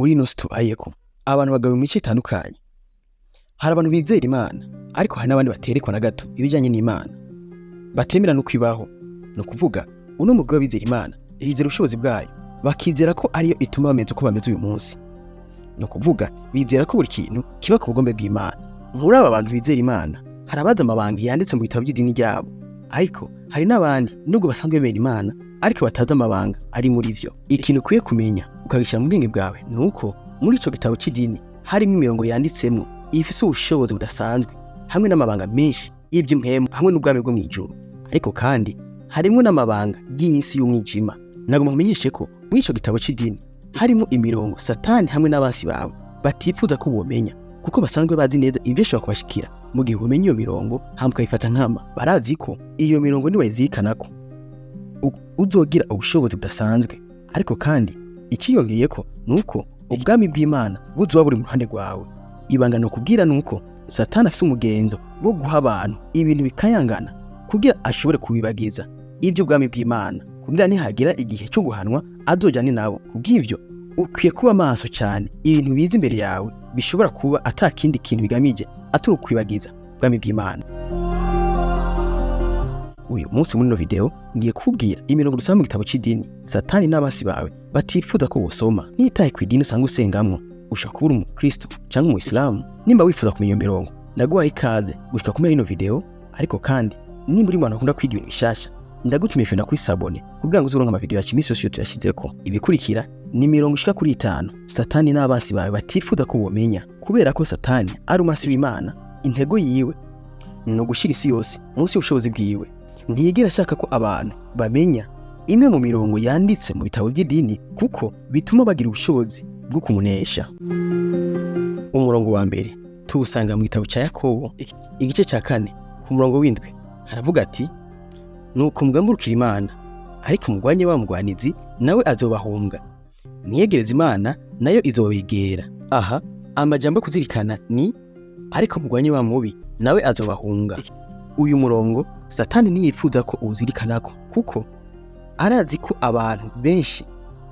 muri ino si tubayeko abantu bagawe mu mice itandukanye. Hari abantu bizera Imana ariko hari n'abandi baterekwa na gato ibijanye n'Imana, batemera no kwibaho. No kuvuga uno mugabo bizera Imana yizera ubushobozi bwayo, bakizera ko ariyo ituma bameze uko bameze uyu munsi. No kuvuga bizera ko buri kintu kiba ku bugombe bw'Imana. Muri aba bantu bizera Imana hari abaza amabanga yanditse mu bitabo by'idini ryabo, ariko hari n'abandi nubwo basanzwe bemera Imana ariko batazi amabanga ari muri vyo. Ikintu ukwiye kumenya ukagishyira mu bwenge bwawe nuko muri ico gitabo c'idini harimo imirongo yanditsemwo ifise ubushobozi budasanzwe hamwe n'amabanga menshi y'ivy'impemu hamwe n'ubwami bwo mw'ijuru, ariko kandi harimo n'amabanga y'isi y'umwijima. Nagomba kumenyeshe ko muri ico gitabo c'idini harimo imirongo Satani hamwe n'abansi bawe batifuza ko bomenya, kuko basanzwe bazi neza ibyo ushobora kubashikira mu gihe umenya iyo mirongo hama ukayifata nkama. Barazi ko iyo mirongo niwayizikanako uzogira ubushobozi budasanzwe, ariko kandi ikiyongeyeko nuko ubwami bw'Imana buzoba buri mu ruhande rwawe. Ibanga no kubwira nuko Satani afise umugenzo wo guha abantu ibintu bikayangana kugira ashobore kubibagiza ibyo ubwami bw'Imana, kugira nihagira igihe cyo guhanwa azojane nabo. Kubw'ivyo ukwiye kuba maso cyane ibintu biza imbere yawe bishobora kuba atakindi kintu bigamije atari ukwibagiza ubwami bw'Imana. Uyu munsi muri no video ngiye kubwira imirongo dusanga mu gitabo c'idini Satani n'abasi bawe batifuza ko wosoma. Nitaye ku idini usanga usengamwo, ushaka kuba umukristo cyangwa umuyisilamu, nimba wifuza kumenya iyo mirongo ndaguha ikaze gushika kumenya ino video. Ariko kandi nimba uri umuntu akunda kwiga ibintu bishasha, ndagutumiye fenda kuri sabone kugira ngo uzoronka amavideo ya kimisi yose tuyashizeko. Ibikurikira ni mirongo ishika kuri 5 Satani n'abasi bawe batifuza ko womenya, kubera ko Satani ari umasi w'Imana. Intego yiwe no gushira isi yose munsi y'ubushobozi bwiwe. Ntiyigera ashaka ko abantu bamenya imwe mu mirongo yanditse mu bitabo by'idini, kuko bituma bagira ubushobozi bwo kumunesha. Umurongo wa mbere tuwusanga mu gitabo ca Yakobo igice ca 4 ku murongo w'indwi. Haravuga ati, nuko mugambukira Imana ariko mugwanye wa mugwanizi nawe azobahunga, mwiyegereza Imana nayo izobegera. Aha amajambo kuzirikana ni ariko mugwanye wa mubi nawe azobahunga. Uyu murongo Satani niyifuza ko uzirikanako, kuko arazi ko abantu benshi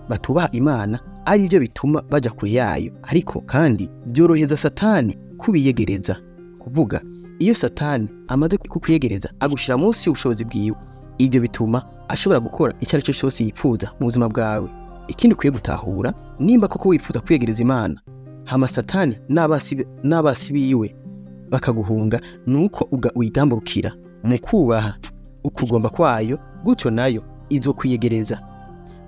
batubaha Imana ari byo bituma baja kure yayo, ariko kandi byoroheza Satani kubiyegereza. Kuvuga iyo Satani amaze kukwiyegereza agushira munsi y'ubushobozi bwiwe, ibyo bituma ashobora gukora icyo ari cyo cyose yifuza mu buzima bwawe. Ikindi ukwiye gutahura, nimba koko wifuza kwiyegereza Imana hama Satani n'abasi biwe bakaguhunga, nuko uyigamburukira mu kubaha ukugomba kwayo, gutyo nayo izokwiyegereza.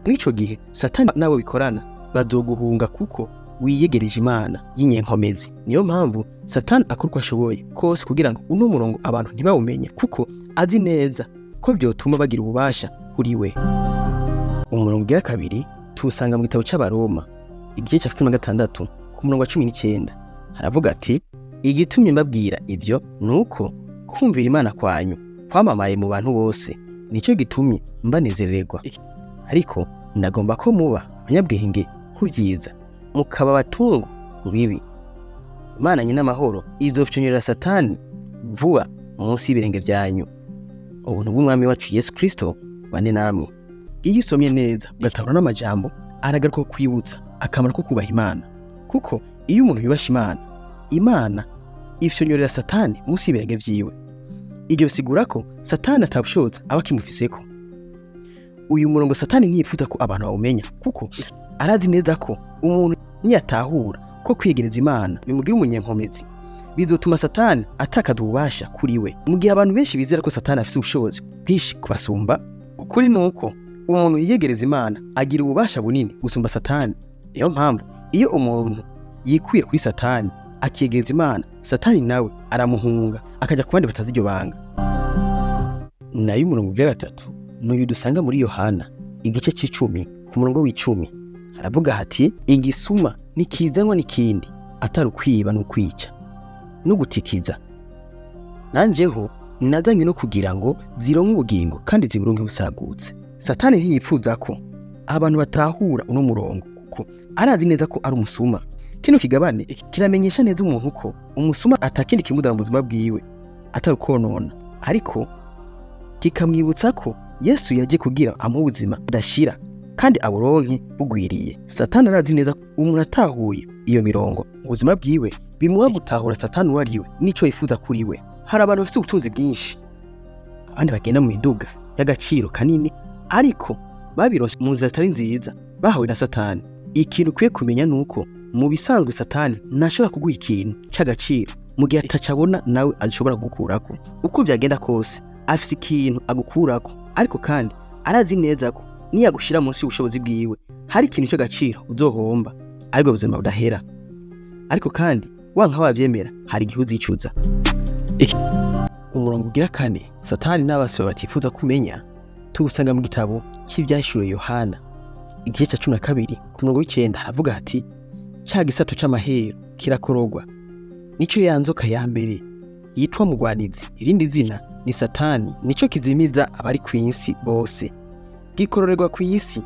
Mw'ico gihe Satani nabo bikorana bazoguhunga, kuko wiyegereje Imana y'inyenkomezi. Niyo mpamvu Satani akora uko ashoboye kose kugira ngo uno murongo abantu ntibawumenye, kuko azi neza ko byotuma bagira ububasha kuri we. Umurongo ugira kabiri tuwusanga mu gitabo c'Abaroma igice ca 16 ku murongo wa 19. Haravuga ati, igitumye mbabwira ibyo nuko kumvira Imana kwanyu kwamamaye mu bantu bose, nico gitumye mbanezererwa. Ariko ndagomba ko muba abanyabwenge ku byiza, mukaba abatungu ku bibi. Imana nyina amahoro izofyonyorera Satani vuba munsi y'ibirenge byanyu. Ubuntu bw'Umwami wacu Yesu Kristo bane namwe. Iyo usomye neza ugatahura n'amajambo aragaruka kwibutsa akamaro ko kubaha Imana, kuko iyo umuntu yubasha Imana, Imana ifyonyorera Satani munsi y'ibirenge vyiwe. Ibyo bisigura ko Satani atabushoboza aba kimufiseko. Uyu murongo Satani ntiyifuza ko abantu bawumenya, kuko arazi neza ko umuntu niyatahura ko kwiyegereza Imana bimugira umunyenkomezi, bizotuma Satani atakaza ububasha kuri we. Mu gihe abantu benshi bizera ko Satani afise ubushobozi bwinshi kubasumba, ukuri nuko umuntu yiyegereza Imana agira ububasha bunini gusumba Satani. Niyo mpamvu iyo umuntu yikuye kuri Satani akiyegereza Imana, Satani nawe aramuhunga akaja ku bandi batazi iryo banga. Nayo umurongo wa gatatu n'uyu dusanga muri Yohana igice c'10 ku murongo w'10. Haravuga hati, igisuma nikizanwa n'ikindi atari ukwiba n'ukwica no gutikiza. Nanjeho nazanye no kugira ngo zironke ubugingo kandi ziburonke busagutse. Satani ntiyifuza ko abantu batahura uno murongo, kuko arazi neza ko ari umusuma. Kino kigabane kiramenyesha neza umuntu ko umusuma atakindi kimudara mu buzima bwiwe atari konona, ariko kikamwibutsa ko Yesu yaje kugira amu ubuzima budashira kandi aburonke bugwiriye. Satani arazi neza umuntu atahuye iyo mirongo ubuzima bwiwe bimuha gutahura Satani uwo ari we n'ico yifuza kuri we. Hari abantu bafite ubutunzi bwinshi, abandi bagenda mu miduga y'agaciro kanini, ariko babironse mu nzira zitari nziza, bahawe na Satani. Ikintu ukwiye kumenya nuko mu bisanzwe Satani ntashobora kuguha ikintu c'agaciro mu gihe atacabona nawe ashobora gukurako. Uko byagenda kose afise ikintu agukurako, ariko kandi arazi neza ko niyagushira munsi y'ubushobozi bwiwe hari ikintu c'agaciro uzohomba, ariko ubuzima budahera. Ariko kandi wanka wavyemera hari igihe uzicuza. Umurongo ugira 4 Satani n'abasi batifuza kumenya tuwusanga mu gitabo cy'ivyahishuriwe Yohana igice ca 12 ku murongo w'9 havuga ati ca gisato c'amahero kirakorogwa, nico ya nzoka ya mbere yitwa mugwanizi, irindi zina ni Satani, nico kizimiza abari kw'isi bose. Gikororerwa kw'isi,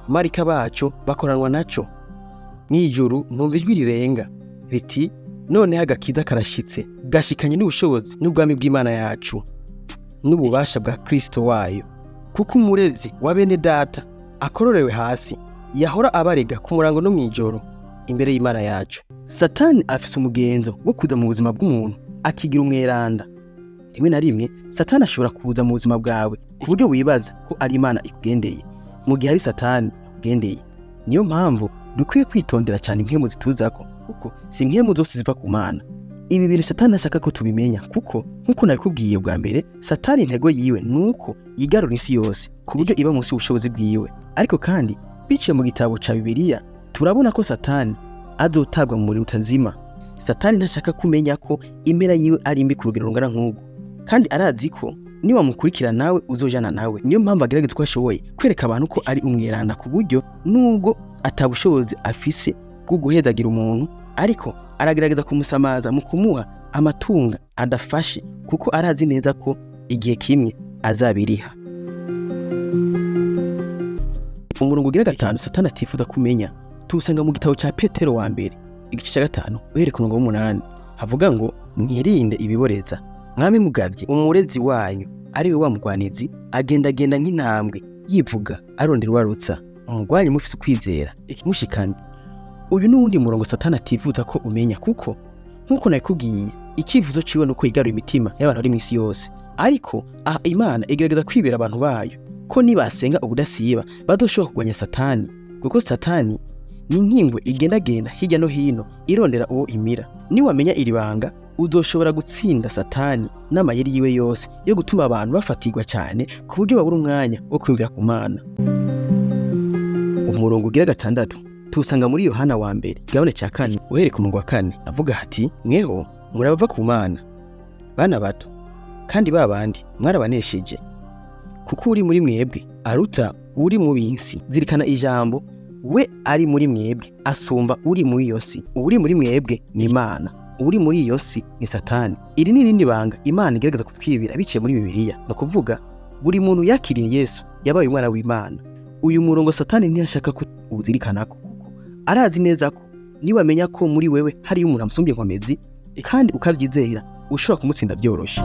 abamarayika baco bakoranwa naco. Mw'ijuru numva ijwi rirenga riti, none agakiza karashitse, gashikanye n'ubushobozi n'ubwami bw'Imana yacu n'ububasha bwa Kristo wayo, kuko umurezi wa bene data akororewe hasi yahora abarega ku murango no mw'ijoro imbere y'Imana yacu. Satani afise umugenzo wo kuza mu buzima bw'umuntu akigira umweranda. Rimwe na rimwe Satani ashobora kuza mu buzima bwawe ku buryo wibaza ko ari Imana ikugendeye mu gihe ari Satani akugendeye. Niyo mpamvu dukwiye kwitondera cyane impwemu zituzako, kuko si impwemu zose ziva ku Mana. Ibi bintu Satani ashaka ko tubimenya, kuko nkuko nabikubwiye bwa mbere, Satani intego yiwe nuko yigarura isi yose ku buryo iba munsi y'ubushobozi bwiwe. Ariko kandi biciye mu gitabo ca Bibiliya turabona ko Satani azotabwa mu muriro utazima. Satani ntashaka kumenya ko impera yiwe ari mbi ku rugero rungana nk'ubwo, kandi arazi ko niwamukurikira nawe uzojana nawe. Niyo mpamvu agerageza uko ashoboye kwereka abantu ko ari umweranda, ku buryo nubwo atabushobozi afise bwo guhezagira umuntu, ariko aragerageza kumusamaza mu kumuha amatunga adafashe, kuko arazi neza ko igihe kimwe azabiriha. Umurongo ugira 5 Satani atifuza kumenya tuwusanga mu gitabo ca Petero wa mbere igice ca 5 uhereye ku murongo w'8 havuga ngo, mwirinde ibiboreza, mwami mugavye umurezi wanyu ari we wa mugwanizi agendagenda nk'intambwe yivuga arondera uwarutsa, umugwanyi mufise ukwizera ikimushikamye. Uyu n'uwundi murongo Satani atifuza ko umenya, kuko nkuko nabikubwiye icyifuzo ciwe nuko yigarura imitima y'abantu bari mw'isi yose. Ariko Imana igerageza kwibera abantu bayo ko nibasenga ubudasiba badoshobora kugwanya Satani, kuko Satani ni nkingwe igendagenda hirya no hino irondera uwo imira. Niwamenya iri banga uzoshobora gutsinda Satani n'amayeri yiwe yose yo gutuma abantu bafatirwa cyane ku buryo babura umwanya wo kwiyumvira ku Mana. Umurongo ugira 6 tuwusanga muri Yohana wa mbere igabane ca 4 uhereye ku murongo wa 4 avuga ati, mweho murabava ku Mana bana bato, kandi babandi mwarabanesheje, kuko uri muri mwebwe aruta uri mu binsi. Zirikana ijambo we ari muri mwebwe asumba uri muri iyo si. Uri muri mwebwe ni Imana, uri muri iyo si ni Satani. Iri ni irindi banga Imana igerageza kutwibira biciye muri Bibiliya, no kuvuga buri muntu yakiriye Yesu yabaye umwana w'Imana. Uyu murongo Satani ntiyashaka ko uzirikanako, kuko arazi neza ko niwamenya ko muri wewe hari umuntu amusumbye inkomezi kandi ukavyizera ushobora kumutsinda byoroshe.